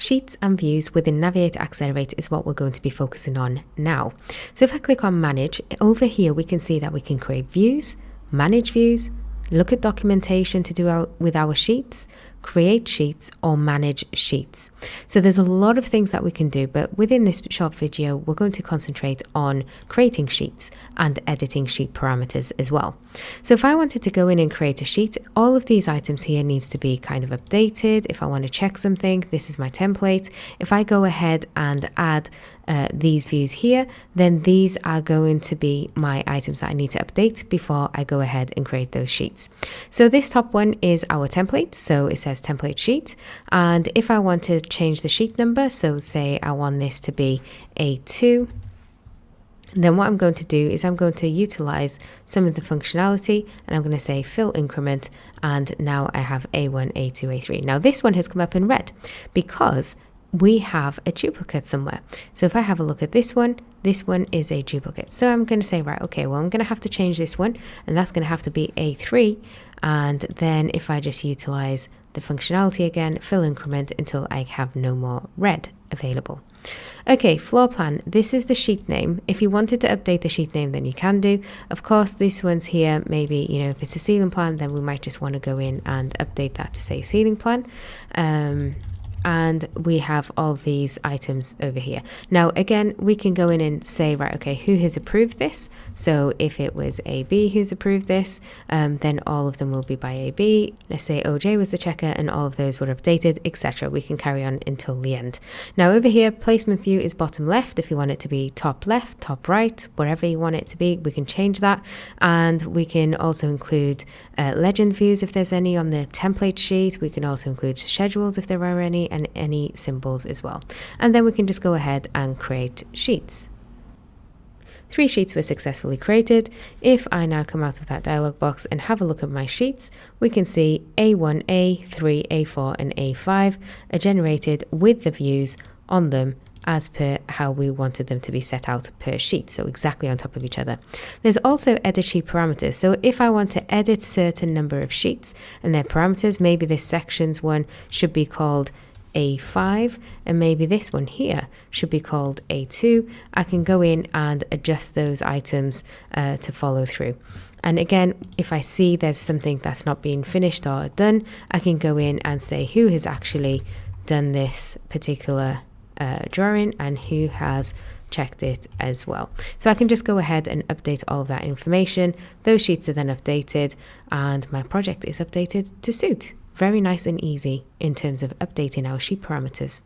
Sheets and views within Naviate Accelerate is what we're going to be focusing on now. So if I click on manage, over here we can see that we can create views, manage views, look at documentation to do with our sheets, create sheets, or manage sheets. So there's a lot of things that we can do, but within this short video we're going to concentrate on creating sheets and editing sheet parameters as well. So if I wanted to go in and create a sheet, all of these items here needs to be kind of updated. If I want to check something, this is my template. If I go ahead and add these views here, then these are going to be my items that I need to update before I go ahead and create those sheets. So this top one is our template, so it says template sheet, and if I want to change the sheet number, so say I want this to be A2, then what I'm going to do is I'm going to utilize some of the functionality, and I'm going to say fill increment, and now I have A1, A2, A3. Now this one has come up in red because we have a duplicate somewhere. So if I have a look at this one is a duplicate. So I'm going to say, right, okay, well, I'm going to have to change this one, and that's going to have to be A3. And then if I just utilize the functionality again, fill increment until I have no more red available. Okay, floor plan. This is the sheet name. If you wanted to update the sheet name, then you can do. Of course, this one's here. Maybe, if it's a ceiling plan, then we might just want to go in and update that to say ceiling plan. And we have all these items over here. Now, again, we can go in and say, right, okay, who has approved this? So if it was AB who's approved this, then all of them will be by AB. Let's say OJ was the checker and all of those were updated, etc. We can carry on until the end. Now over here, placement view is bottom left. If you want it to be top left, top right, wherever you want it to be, we can change that. And we can also include legend views if there's any on the template sheet. We can also include schedules if there are any, and any symbols as well. And then we can just go ahead and create sheets. 3 sheets were successfully created. If I now come out of that dialog box and have a look at my sheets, we can see A1, A3, A4 and A5 are generated with the views on them as per how we wanted them to be set out per sheet, so exactly on top of each other. There's also edit sheet parameters. So if I want to edit certain number of sheets and their parameters, maybe this sections one should be called A5 and maybe this one here should be called A2. I can go in and adjust those items to follow through. And again, if I see there's something that's not being finished or done, I can go in and say who has actually done this particular drawing and who has checked it as well. So I can just go ahead and update all of that information. Those sheets are then updated and my project is updated to suit. Very nice and easy in terms of updating our sheet parameters.